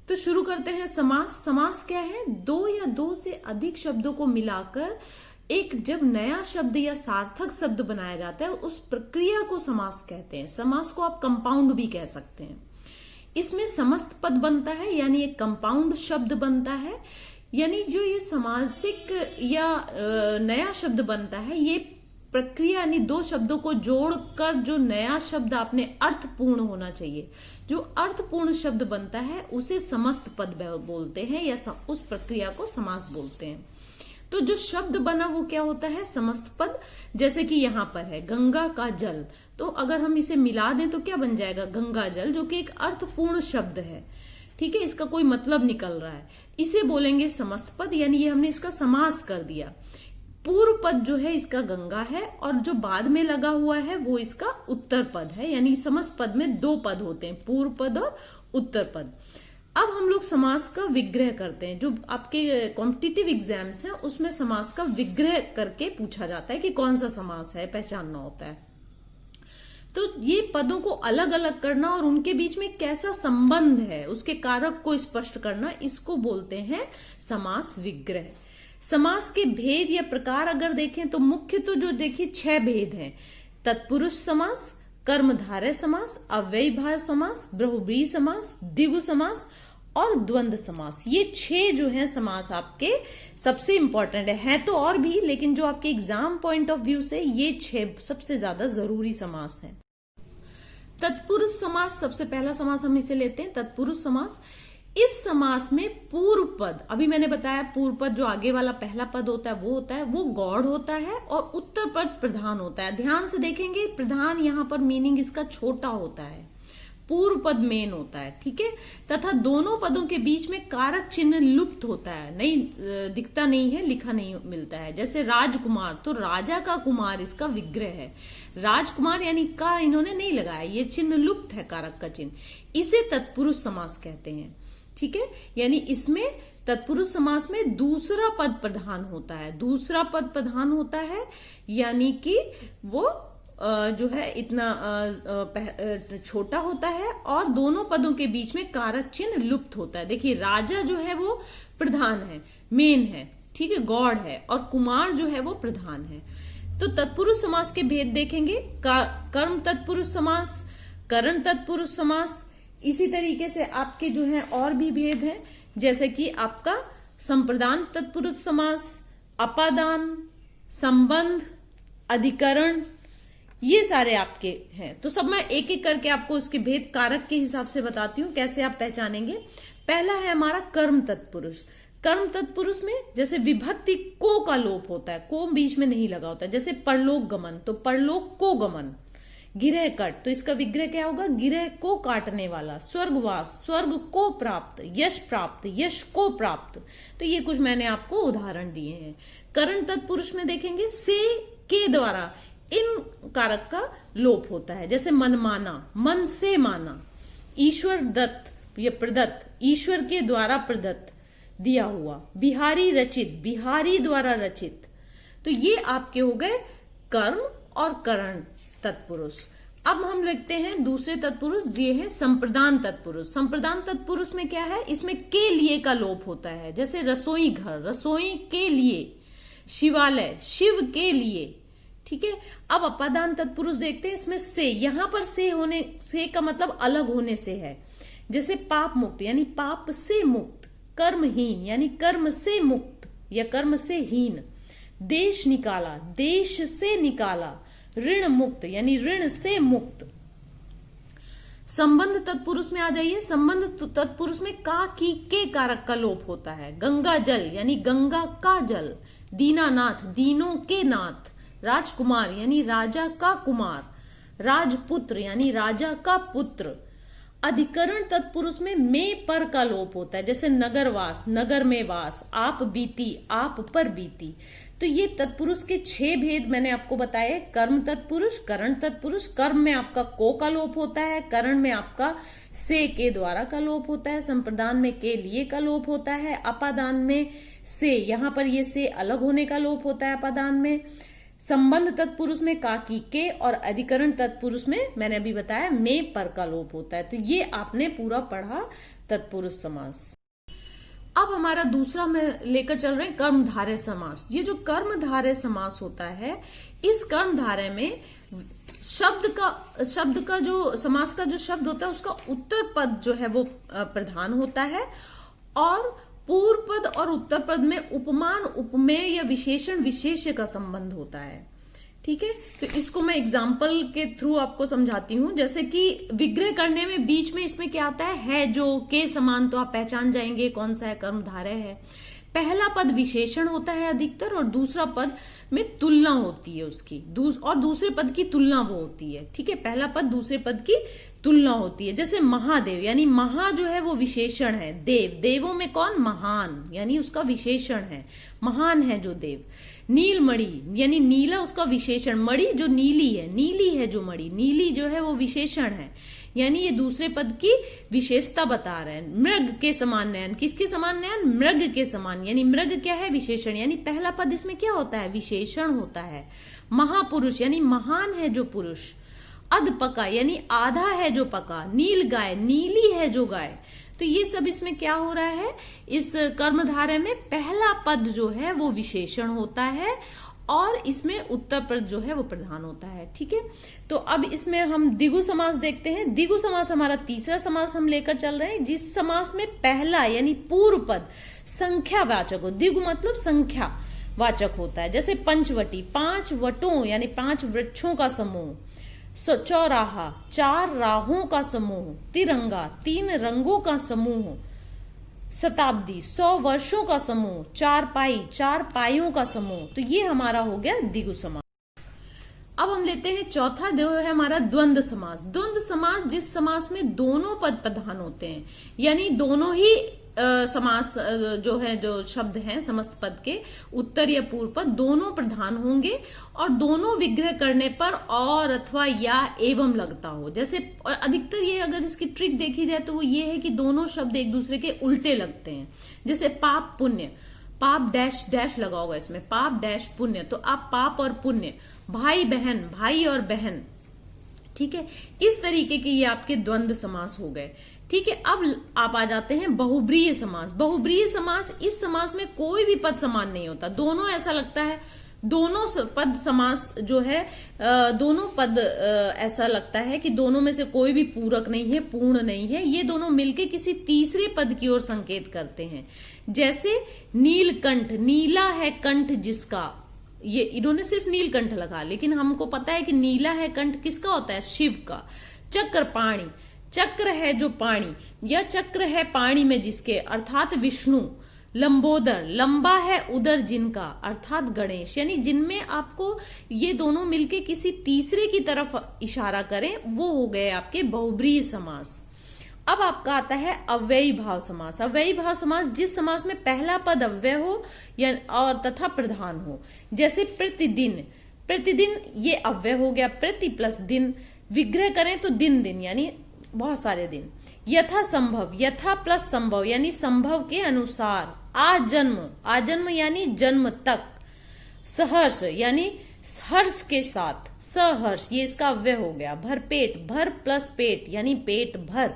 तो शुरू करते हैं। समास। समास क्या है? दो या दो से अधिक शब्दों को मिलाकर एक जब नया शब्द या सार्थक शब्द बनाया जाता है उस प्रक्रिया को समास कहते हैं। समास को आप कंपाउंड भी कह सकते हैं। इसमें समस्त पद बनता है, यानी एक कंपाउंड शब्द बनता है, यानी जो ये समासिक या नया शब्द बनता है, ये प्रक्रिया यानी दो शब्दों को जोड़कर जो नया शब्द आपने अर्थपूर्ण होना चाहिए, जो अर्थपूर्ण शब्द बनता है उसे समस्त पद बोलते हैं या उस प्रक्रिया को समास बोलते हैं। तो जो शब्द बना वो क्या होता है? समस्त पद। जैसे कि यहां पर है गंगा का जल, तो अगर हम इसे मिला दें तो क्या बन जाएगा? गंगा जल, जो कि एक अर्थपूर्ण शब्द है। ठीक है, इसका कोई मतलब निकल रहा है, इसे बोलेंगे समस्त पद, यानी ये हमने इसका समास कर दिया। पूर्व पद जो है इसका गंगा है और जो बाद में लगा हुआ है वो इसका उत्तर पद है, यानी समस्त पद में दो पद होते हैं, पूर्व पद और उत्तर पद। अब हम लोग समास का विग्रह करते हैं। जो आपके कॉम्पिटिटिव एग्जाम्स हैं उसमें समास का विग्रह करके पूछा जाता है कि कौन सा समास है, पहचानना होता है। तो ये पदों को अलग अलग करना और उनके बीच में कैसा संबंध है उसके कारक को स्पष्ट करना, इसको बोलते हैं समास विग्रह। समास के भेद या प्रकार अगर देखें तो मुख्य तो जो देखिए 6 भेद हैं। तत्पुरुष समास, कर्मधारय समास, अव्ययीभाव समास, बहुब्रीहि समास, द्विगु समास और द्वंद्व समास। ये 6 जो हैं समास आपके सबसे इंपॉर्टेंट है तो और भी, लेकिन जो आपके एग्जाम पॉइंट ऑफ व्यू से ये 6 सबसे ज्यादा जरूरी समास हैं। तत्पुरुष समास, सबसे पहला समास हम इसे लेते हैं, तत्पुरुष समास। इस समास में पूर्व पद, अभी मैंने बताया पूर्व पद जो आगे वाला पहला पद होता है वो गौड़ होता है और उत्तर पद प्रधान होता है। ध्यान से देखेंगे, प्रधान यहां पर मीनिंग इसका छोटा होता है, पूर्व पद मेन होता है। ठीक है, तथा दोनों पदों के बीच में कारक चिन्ह लुप्त होता है, नहीं दिखता नहीं है, लिखा नहीं मिलता है। जैसे राजकुमार, तो राजा का कुमार इसका विग्रह है, राजकुमार यानी का इन्होंने नहीं लगाया, ये चिन्ह लुप्त है, कारक का चिन्ह। इसे तत्पुरुष समास कहते हैं। ठीक है, यानी इसमें तत्पुरुष समास में दूसरा पद प्रधान होता है, दूसरा पद प्रधान होता है, यानी कि वो जो है इतना छोटा होता है और दोनों पदों के बीच में कारक चिन्ह लुप्त होता है। देखिए राजा जो है वो प्रधान है, मेन है, ठीक है, गौड़ है, और कुमार जो है वो प्रधान है। तो तत्पुरुष समास के भेद देखेंगे, कर्म तत्पुरुष समास, करण तत्पुरुष समास। इसी तरीके से आपके जो है और भी भेद हैं, जैसे कि आपका संप्रदान तत्पुरुष समास, अपादान, संबंध, अधिकरण, ये सारे आपके हैं। तो सब मैं एक एक करके आपको उसके भेद कारक के हिसाब से बताती हूँ कैसे आप पहचानेंगे। पहला है हमारा कर्म तत्पुरुष। कर्म तत्पुरुष में जैसे विभक्ति को का लोप होता है, को बीच में नहीं लगा होता है, जैसे परलोक गमन, तो परलोक को गमन। गिरह कट, तो इसका विग्रह क्या होगा? गिरह को काटने वाला। स्वर्गवास, स्वर्ग को प्राप्त, यश प्राप्त, यश को प्राप्त। तो ये कुछ मैंने आपको उदाहरण दिए हैं। करण तत्पुरुष में देखेंगे से के द्वारा इन कारक का लोप होता है, जैसे मन माना, मन से माना। ईश्वर दत्त, ये प्रदत्त, ईश्वर के द्वारा प्रदत्त, दिया हुआ। बिहारी रचित, बिहारी द्वारा रचित। तो ये आपके हो गए कर्म और करण तत्पुरुष। अब हम लिखते हैं दूसरे तत्पुरुष, दिए हैं संप्रदान तत्पुरुष। संप्रदान तत्पुरुष में क्या है? इसमें के लिए का लोप होता है, जैसे रसोई घर, रसोई के लिए। शिवालय, शिव के लिए। ठीक है, अब अपादान तत्पुरुष देखते हैं, इसमें से, यहां पर से होने से का मतलब अलग होने से है, जैसे पाप मुक्त यानी पाप से मुक्त, कर्महीन यानी कर्म से मुक्त या कर्म से हीन। देश निकाला, देश से निकाला। ऋण मुक्त यानी ऋण से मुक्त। संबंध तत्पुरुष में आ जाइए। संबंध तत्पुरुष में का की के कारक का लोप होता है। गंगा जल यानी गंगा का जल। दीनानाथ, दीनों के नाथ। राजकुमार यानी राजा का कुमार। राजपुत्र यानी राजा का पुत्र। अधिकरण तत्पुरुष में पर का लोप होता है, जैसे नगरवास, नगर में वास। आप बीती, आप पर बीती। तो ये तत्पुरुष के 6 भेद मैंने आपको बताए। कर्म तत्पुरुष, करण तत्पुरुष। कर्म में आपका को का लोप होता है, करण में आपका से के द्वारा का लोप होता है, संप्रदान में के लिए का लोप होता है, अपादान में से, यहां पर ये से अलग होने का लोप होता है अपादान में। संबंध तत्पुरुष में का की के, और अधिकरण तत्पुरुष में मैंने अभी बताया में पर का लोप होता है। तो ये आपने पूरा पढ़ा तत्पुरुष समास। अब हमारा दूसरा में लेकर चल रहे हैं कर्मधारय समास। ये जो कर्मधारय समास होता है, इस कर्मधारय में शब्द का जो समास का जो शब्द होता है उसका उत्तर पद जो है वो प्रधान होता है, और पूर्व पद और उत्तर पद में उपमान, उपमेय या विशेषण, विशेष्य का संबंध होता है। ठीक है, तो इसको मैं एग्जाम्पल के थ्रू आपको समझाती हूं। जैसे कि विग्रह करने में बीच में इसमें क्या आता है जो के समान, तो आप पहचान जाएंगे कौन सा है, कर्मधारय है। पहला पद विशेषण होता है अधिकतर, और दूसरा पद में तुलना होती है उसकी, और दूसरे पद की तुलना वो होती है। ठीक है, पहला पद दूसरे पद की तुलना होती है। जैसे महादेव, यानी महा जो है वो विशेषण है, देव, देवों में कौन, महान, यानी उसका विशेषण है, महान है जो देव। नीलमणि, यानी नीला उसका विशेषण, मणि जो नीली है, नीली है जो मणि, नीली जो है वो विशेषण है, यानी ये दूसरे पद की विशेषता बता रहे हैं। मृग के समान नयन, किसके समान नयन, मृग के समान, यानी मृग क्या है, विशेषण, यानी पहला पद इसमें क्या होता है, विशेषण होता है। महापुरुष, यानी महान है जो पुरुष। अधपका, यानी आधा है जो पका। नील गाय, नीली है जो गाय। तो ये सब इसमें क्या हो रहा है, इस कर्मधारय में पहला पद जो है वो विशेषण होता है, और इसमें उत्तर पद जो है वो प्रधान होता है। ठीक है, तो अब इसमें हम द्विगु समास देखते हैं। द्विगु समास हमारा तीसरा समास हम लेकर चल रहे हैं, जिस समास में पहला यानी पूर्व पद संख्यावाचक हो। द्विगु मतलब संख्या वाचक होता है। जैसे पंचवटी, 5 वटों यानी 5 वृक्षों का समूह। चौराहा, 4 राहों का समूह। तिरंगा, 3 रंगों का समूह। शताब्दी, 100 वर्षों का समूह। 4 पाई, 4 पाइयों का समूह। तो ये हमारा हो गया द्विगु समास। अब हम लेते हैं चौथा, जो है हमारा द्वंद्व समास। द्वंद्व समास जिस समास में दोनों पद प्रधान होते हैं, यानी दोनों ही समास जो है, जो शब्द हैं समस्त पद के, उत्तर या पूर्व पद दोनों प्रधान होंगे, और दोनों विग्रह करने पर और अथवा या एवं लगता हो। जैसे और अधिकतर ये अगर इसकी ट्रिक देखी जाए तो वो ये है कि दोनों शब्द एक दूसरे के उल्टे लगते हैं। जैसे पाप पुण्य, पाप डैश डैश लगा होगा इसमें, पाप डैश पुण्य, तो आप पाप और पुण्य। भाई बहन, भाई और बहन। ठीक है, इस तरीके के ये आपके द्वंद्व समास हो गए। ठीक है, अब आप आ जाते हैं बहुब्रीहि समास। बहुब्रीहि समास, इस समास में कोई भी पद समान नहीं होता, दोनों ऐसा लगता है, दोनों पद समास जो है, दोनों पद ऐसा लगता है कि दोनों में से कोई भी पूरक नहीं है, पूर्ण नहीं है, ये दोनों मिलके किसी तीसरे पद की ओर संकेत करते हैं। जैसे नीलकंठ, नीला है कंठ जिसका, ये इन्होंने सिर्फ नीलकंठ लगा, लेकिन हमको पता है कि नीला है कंठ किसका होता है, शिव का। चक्रपाणि, चक्र है जो पाणी, या चक्र है पाणी में जिसके, अर्थात विष्णु। लंबोदर, लंबा है उदर जिनका, अर्थात गणेश, यानी जिनमें आपको ये दोनों मिलके किसी तीसरे की तरफ इशारा करें, वो हो गए आपके बहुब्रीहि समास। अब आपका आता है अव्ययी भाव समास। अव्ययी भाव समास जिस समास में पहला पद अव्यय हो या और तथा प्रधान हो। जैसे प्रतिदिन, प्रतिदिन ये अव्यय हो गया, प्रति प्लस दिन, विग्रह करें तो दिन दिन यानी बहुत सारे दिन। यथा संभव, यथा प्लस संभव यानी संभव के अनुसार। आजन्म, आजन्म यानी जन्म तक। सहर्ष यानी हर्ष के साथ, सहर्ष, ये इसका अव्यय हो गया। भरपेट, भर प्लस पेट यानी पेट भर।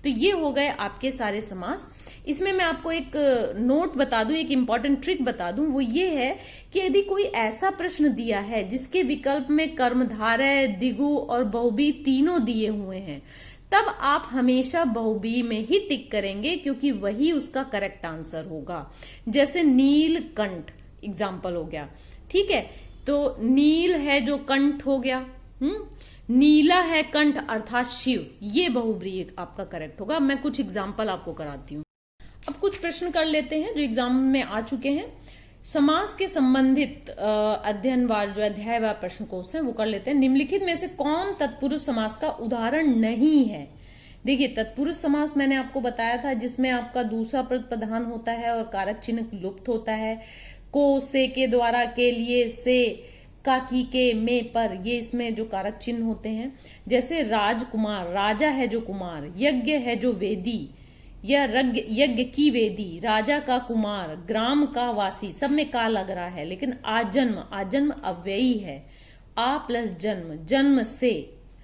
तो ये हो गए आपके सारे समास। इसमें मैं आपको एक नोट बता दूं, एक इंपॉर्टेंट ट्रिक बता दूं, वो ये है कि यदि कोई ऐसा प्रश्न दिया है जिसके विकल्प में कर्मधारय, द्विगु और बहुब्रीहि तीनों दिए हुए हैं, तब आप हमेशा बहुब्रीहि में ही टिक करेंगे, क्योंकि वही उसका करेक्ट आंसर होगा। जैसे नीलकंठ एग्जाम्पल हो गया। ठीक है, तो नील है जो कंठ हो गया, नीला है कंठ अर्थात शिव, ये बहुब्रीहि आपका करेक्ट होगा। मैं कुछ एग्जाम्पल आपको कराती हूँ। अब कुछ प्रश्न कर लेते हैं जो एग्जाम में आ चुके हैं। समास के संबंधित अध्ययनवार जो अध्यायवार प्रश्न कोश हैं वो कर लेते हैं। निम्नलिखित में से कौन तत्पुरुष समास का उदाहरण नहीं है? देखिए, तत्पुरुष समास मैंने आपको बताया था, जिसमें आपका दूसरा पद प्रधान होता है और कारक चिन्ह लुप्त होता है। को, से के द्वारा, के लिए, से, का, की, के, में, पर, ये इसमें जो कारक चिन्ह होते हैं। जैसे राजकुमार, राजा है जो कुमार, यज्ञ है जो वेदी या यज्ञ की वेदी, राजा का कुमार, ग्राम का वासी, सब में का लग रहा है। लेकिन आजन्म, आजन्म अव्ययी है। आ प्लस जन्म, जन्म से,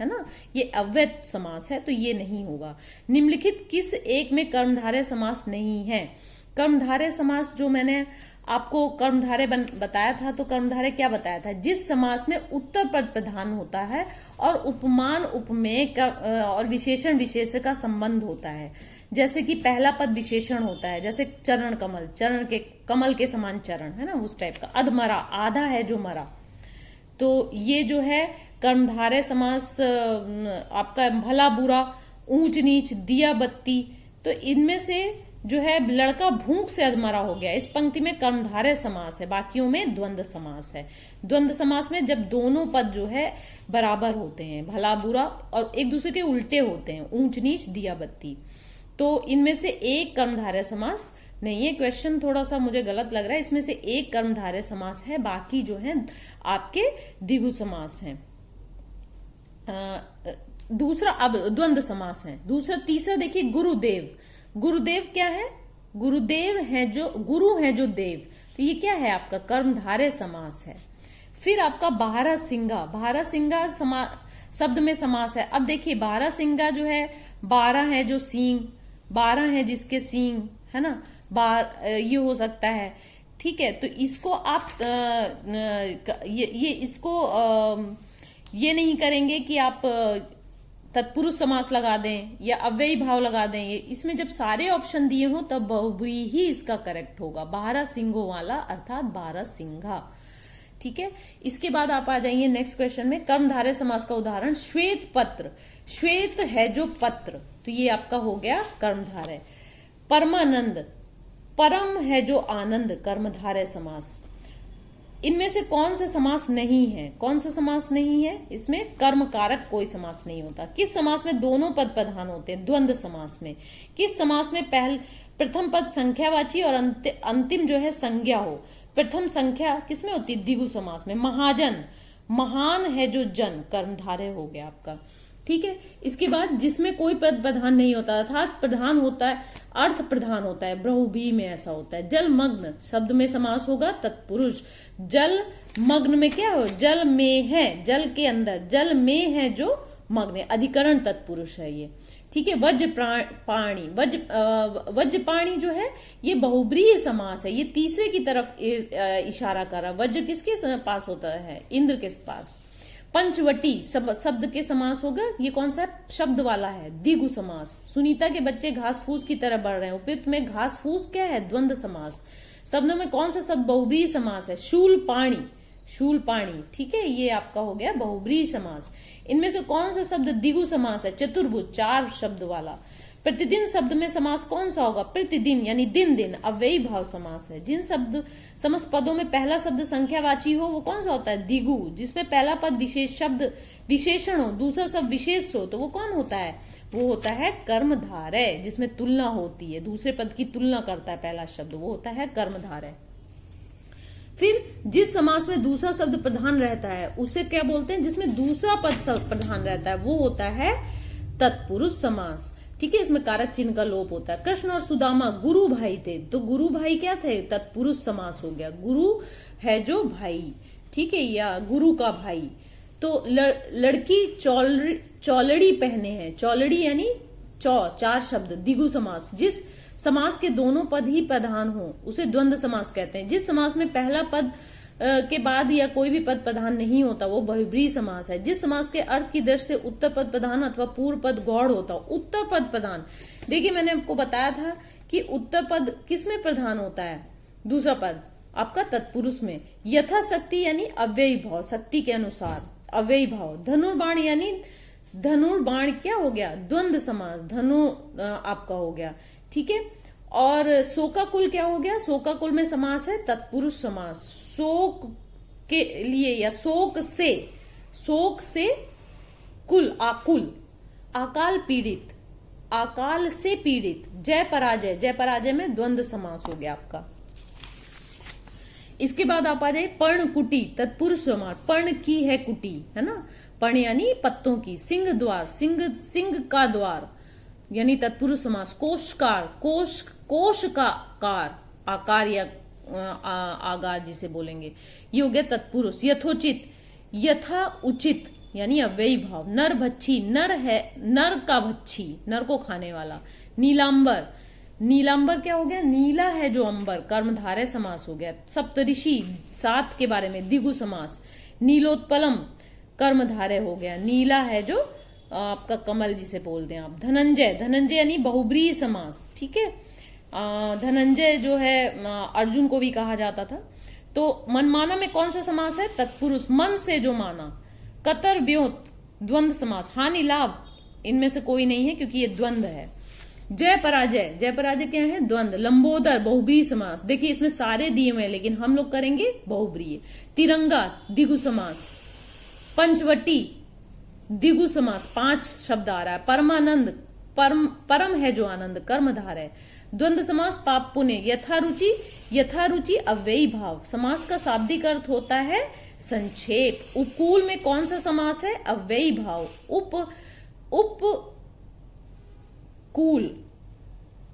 है ना, ये अव्यय समास है तो ये नहीं होगा। निम्नलिखित किस एक में कर्मधारय समास नहीं है? कर्मधारय समास जो मैंने आपको कर्मधारय बताया था, तो कर्मधारय क्या बताया था? जिस समास में उत्तर पद प्रधान होता है और उपमान उपमेय का और विशेषण विशेष्य का संबंध होता है। जैसे कि पहला पद विशेषण होता है, जैसे चरण कमल, चरण के कमल के समान चरण, है ना, उस टाइप का। अधमरा, आधा है जो मरा, तो ये जो है कर्मधारय समास आपका भला बुरा, ऊंच नीच, दिया बत्ती, तो इनमें से जो है लड़का भूख से अधमरा हो गया, इस पंक्ति में कर्मधारय समास है, बाकियों में द्वंद्व समास है। द्वंद्व समास में जब दोनों पद जो है बराबर होते हैं, भला बुरा, और एक दूसरे के उल्टे होते हैं, ऊंच नीच, दिया बत्ती, तो इनमें से एक कर्मधारय समास नहीं है। क्वेश्चन थोड़ा सा मुझे गलत लग रहा है, इसमें से एक कर्मधारय समास है, बाकी जो है आपके द्विगु समास हैं। दूसरा अब द्वंद्व समास है। दूसरा, तीसरा देखिए गुरुदेव। गुरुदेव क्या है? गुरुदेव है जो गुरु है जो देव, तो ये क्या है आपका कर्मधारय समास है। फिर आपका बारहसिंगा, बारहसिंगा शब्द में समास है। अब देखिए बारहसिंगा जो है, 12 है जो सींग, 12 है जिसके सींग, है ना, ये हो सकता है, ठीक है। तो इसको आप ये नहीं करेंगे कि आप तत्पुरुष समास लगा दें या अव्ययी भाव लगा दें। इसमें जब सारे ऑप्शन दिए हो तब बहुब्री ही इसका करेक्ट होगा, 12 सिंगों वाला अर्थात बारहसिंघा, ठीक है। इसके बाद आप आ जाइए नेक्स्ट क्वेश्चन में। कर्मधारय समास का उदाहरण, श्वेत पत्र, श्वेत है जो पत्र, तो ये आपका हो गया कर्मधारय। परमानंद, परम है जो आनंद, कर्मधारय समास। इनमें से कौन सा समास नहीं है? कौन सा समास नहीं है? इसमें कर्म कारक कोई समास नहीं होता। किस समास में दोनों पद प्रधान होते हैं? द्वंद्व समास में। किस समास में प्रथम पद संख्यावाची और अंतिम जो है संज्ञा हो? प्रथम संख्या किसमें होती है? द्विगु समास में। महाजन, महान है जो जन, कर्मधारय हो गया आपका, ठीक है। इसके बाद जिसमें कोई पद प्रधान नहीं होता अर्थात प्रधान होता है, अर्थ प्रधान होता है, बहुव्रीहि में ऐसा होता है। जलमग्न शब्द में समास होगा तत्पुरुष। जल मग्न में क्या हो? जल में है, जल के अंदर, जल में है जो मग्न है, अधिकरण तत्पुरुष है ये, ठीक है। वज्रपाणी, वज्रपाणी जो है ये बहुव्रीहि समास है, ये तीसरे की तरफ इशारा कर रहा है। वज्र किसके पास होता है? इंद्र के पास। पंचवटी शब्द के समास होगा, ये कौन सा शब्द वाला है? द्विगु समास। सुनीता के बच्चे घास फूस की तरह बढ़ रहे हैं, उपयुक्त में घास फूस क्या है? द्वंद्व समास। शब्दों में कौन सा शब्द बहुव्रीहि समास है? शूलपाणी, शूलपाणी, ठीक है, ये आपका हो गया बहुव्रीहि समास। इनमें से कौन सा शब्द द्विगु समास है? चतुर्भुज, 4 शब्द वाला। प्रतिदिन शब्द में समास कौन सा होगा? प्रतिदिन यानी दिन दिन, अव्ययी भाव समास है। जिन समस्त पदों में पहला शब्द संख्यावाची हो वो कौन सा होता है? द्विगु। जिसमें पहला पद विशेष शब्द विशेषण हो, दूसरा शब्द विशेष हो, तो वो कौन होता है? वो होता है कर्मधारय। जिसमें तुलना होती है, दूसरे पद की तुलना करता है पहला शब्द, वो होता है कर्मधारय। फिर जिस समास में दूसरा शब्द प्रधान रहता है उसे क्या बोलते हैं? जिसमें दूसरा पद शब्द प्रधान रहता है वो होता है तत्पुरुष समास, ठीक है। इसमें कारक चिन्ह का लोप होता है। कृष्ण और सुदामा गुरु भाई थे, तो गुरु भाई क्या थे? तत्पुरुष समास हो गया। गुरु है जो भाई, ठीक है, या गुरु का भाई। तो लड़की चौलड़ी पहने हैं, चौलड़ी यानी 4 शब्द, द्विगु समास। जिस समास के दोनों पद ही प्रधान हो उसे द्वंद्व समास कहते हैं। जिस समास में पहला पद के बाद या कोई भी पद प्रधान नहीं होता वो बहुव्रीहि समास है। जिस समास के अर्थ की दृष्टि से उत्तर पद प्रधान अथवा पूर्व पद गौड़ होता हो। उत्तर पद प्रधान, देखिए मैंने आपको बताया था कि उत्तर पद किस में प्रधान होता है? दूसरा पद आपका तत्पुरुष में। यथाशक्ति यानी अव्ययी भाव, शक्ति के अनुसार अव्ययी भाव। धनुर्बाण यानी धनुर्बाण क्या हो गया? द्वंद्व समास, धनु आपका हो गया, ठीक है। और शोकाकुल क्या हो गया? शोकाकुल में समास है तत्पुरुष समास। शोक के लिए या शोक से कुल, आकुल, अकाल पीड़ित, अकाल से पीड़ित। जय पराजय, जय पराजय में द्वंद्व समास हो गया आपका। इसके बाद आप आ जाए पर्णकुटी, तत्पुरुष समास। पर्ण की है कुटी, है ना, पर्ण यानी पत्तों की। सिंह द्वार, सिंह का द्वार यानी तत्पुरुष समास। कोशकार, कोश का कार, आकार या आगार जिसे बोलेंगे, ये हो गया तत्पुरुष। यथोचित, यथा उचित, यानी अव्ययी भाव। नर भच्छी, नर है, नर का भच्छी, नर को खाने वाला। नीलांबर, नीलांबर क्या हो गया? नीला है जो अंबर, कर्मधारय समास हो गया। सप्तऋषि, 7 के बारे में, द्विगु समास। नीलोत्पलम, कर्मधारय हो गया। नीला है जो आपका कमल जिसे बोलते हैं आप। धनंजय, धनंजय यानी बहुब्रीहि समास, ठीक है। धनंजय जो है अर्जुन को भी कहा जाता था। तो मनमाना में कौन सा समास है? तत्पुरुष, मन से जो माना। कतर व्योत, द्वंद्व समास। हानि लाभ, इनमें से कोई नहीं है क्योंकि ये द्वंद्व है। जय पराजय, जय पराजय क्या है? द्वंद्व। लंबोदर, बहुब्रीहि समास। देखिए इसमें सारे दिए हुए हैं लेकिन हम लोग करेंगे बहुब्रीहि। तिरंगा, द्विगु समास। पंचवटी, द्विगु समास, 5 शब्द आ रहा है। परमानंद, परम है जो आनंद, कर्मधार है। द्वंद्व समास, पाप पुण्य। यथारुचि, यथारुचि अव्ययी भाव। समास का शाब्दिक अर्थ होता है संक्षेप। उपकूल में कौन सा समास है? अव्ययी भाव। उपकूल,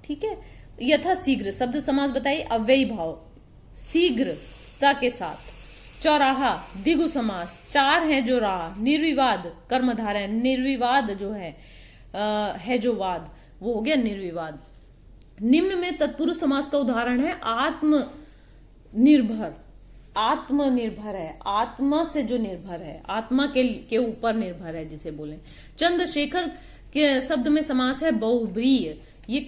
ठीक है। यथा शीघ्र, शब्द समास बताइए, अव्ययी भाव, शीघ्रता के साथ। चौराहा, द्विगु समास, 4 है जो राह। निर्विवाद, कर्मधारय। निर्विवाद जो है जो वाद, वो हो गया निर्विवाद। निम्न में तत्पुरुष समास का उदाहरण है आत्मनिर्भर। आत्मनिर्भर है, आत्मा से जो निर्भर है, आत्मा के ऊपर निर्भर है जिसे बोले। चंद्रशेखर के शब्द में समास है बहुब्रीहि। ये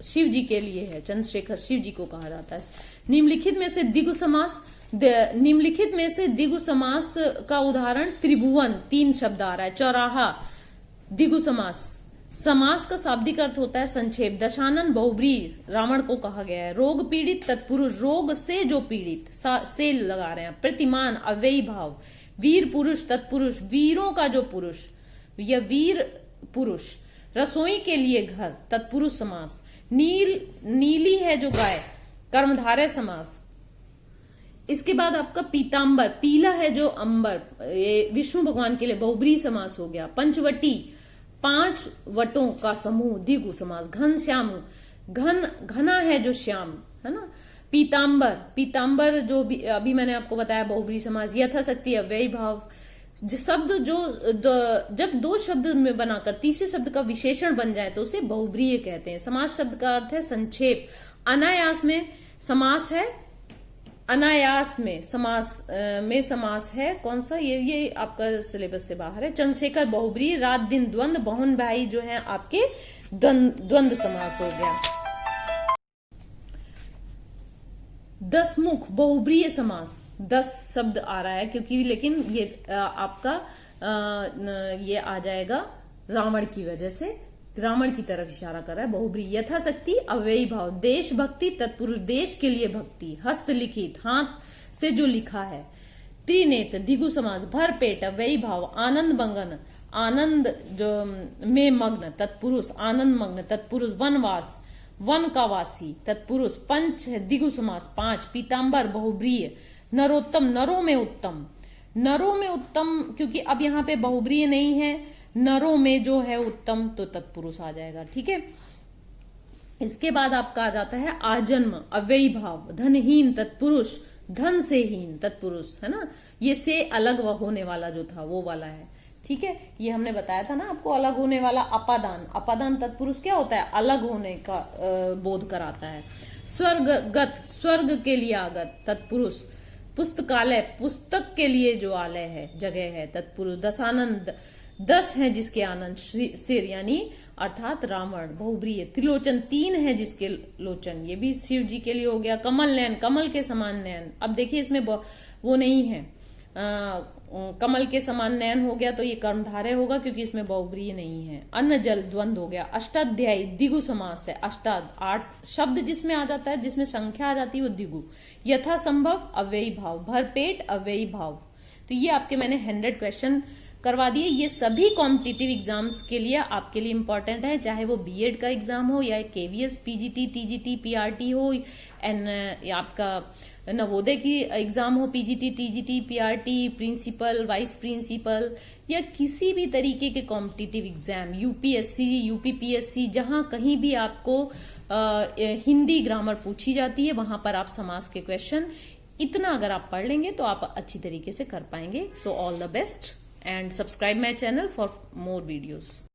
शिव जी के लिए है। चंद्रशेखर शिव जी को कहा जाता है। निम्नलिखित में से द्विगु समास, निम्नलिखित में से द्विगु समास का उदाहरण त्रिभुवन, 3 शब्द आ रहा है। चौराहा, द्विगु समास। समास का शाब्दिक अर्थ होता है संक्षेप। दशानन, बहुब्रीहि, रावण को कहा गया है। रोग पीड़ित, तत्पुरुष, रोग से जो पीड़ित, से लगा रहे हैं। प्रतिमान, अव्ययी भाव। वीर पुरुष, तत्पुरुष, वीरों का जो पुरुष, यह वीर पुरुष। रसोई के लिए घर, तत्पुरुष समास। नीली है जो गाय, कर्मधारय समास। इसके बाद आपका पीतांबर, पीला है जो अंबर, ये विष्णु भगवान के लिए बहुब्रीहि समास हो गया। पंचवटी, 5 वटों का समूह, द्विगु समास। घनश्याम, घना है जो श्याम, है ना। पीतांबर, पीतांबर जो भी अभी मैंने आपको बताया बहुब्रीहि समास। यथाशक्ति, अव्ययी भाव। शब्द जो जब 2 शब्द में बनाकर तीसरे शब्द का विशेषण बन जाए तो उसे बहुब्रीहि कहते हैं। समास शब्द का अर्थ है संक्षेप। अनायास में समास है, अनायास में समास है कौन सा? ये आपका सिलेबस से बाहर है। चंद्रशेखर बहुब्रीहि। रात दिन द्वंद्व। बहन भाई जो है आपके द्वंद्व समास हो गया। दसमुख, बहुब्रीहि समास। 10 शब्द आ रहा है क्योंकि, लेकिन ये आपका ये आ जाएगा रावण की वजह से, रावण की तरफ इशारा कर रहा है। बहुब्रीहि। यथाशक्ति, अव्ययी भाव। देशभक्ति, तत्पुरुष, देश के लिए भक्ति। हस्तलिखित, हाथ से जो लिखा है। त्रिनेत्र, द्विगु समास। भरपेट, अव्ययी भाव। आनंद मगन, आनंद जो में मग्न, तत्पुरुष। आनंद मग्न, तत्पुरुष। वनवास, वन का वासी, तत्पुरुष। पंच है द्विगु समास, 5। पीतांबर, बहुब्रीहि। नरोत्तम, नरों में उत्तम। नरों में उत्तम क्योंकि अब यहाँ पे बहुब्रीहि नहीं है, नरों में जो है उत्तम तो तत्पुरुष आ जाएगा, ठीक है। इसके बाद आपका आ जाता है आजन्म, अव्ययी भाव। धनहीन, तत्पुरुष। धन से हीन, तत्पुरुष, है ना। ये से अलग होने वाला जो था वो वाला है, ठीक है। ये हमने बताया था ना आपको, अलग होने वाला। अपादान, अपादान तत्पुरुष क्या होता है? अलग होने का बोध कराता है। स्वर्गगत, स्वर्ग के लिए आगत, तत्पुरुष। पुस्तकालय, पुस्तक के लिए जो आलय है, जगह है, तत्पुरुष। दशानंद, 10 है जिसके आनंद, सिर यानी अर्थात रावण, बहुब्रीहि। त्रिलोचन, 3 है जिसके लोचन, ये भी शिव जी के लिए हो गया। कमल नयन, कमल के समान नयन। अब देखिए इसमें वो नहीं है, कमल के समान नयन हो गया तो ये कर्मधारय होगा क्योंकि इसमें बहुब्रीहि नहीं है। अन्न जल, द्वंद्व हो गया। अष्टाध्यायी, द्विगु समास है। अष्टाद, 8 शब्द जिसमें आ जाता है, जिसमें संख्या आ जाती है वो द्विगु। यथासंभव, अव्ययी भाव। भरपेट, अव्ययी भाव। तो ये आपके मैंने 100 क्वेश्चन करवा दिए। ये सभी कॉम्पिटिटिव एग्जाम्स के लिए आपके लिए इंपॉर्टेंट है, चाहे वो बीएड का एग्जाम हो या केवीएस, पीजीटी, टीजीटी, पीआरटी हो, आपका नवोदय की एग्जाम हो, PGT, TGT, PRT, principal, vice principal, या किसी भी तरीके के कॉम्पिटिटिव एग्जाम, यूपीएससी, यूपीपीएससी, जहां कहीं भी आपको हिंदी ग्रामर पूछी जाती है वहां पर आप समास के क्वेश्चन इतना अगर आप पढ़ लेंगे तो आप अच्छी तरीके से कर पाएंगे. So all the best and subscribe my channel for more videos.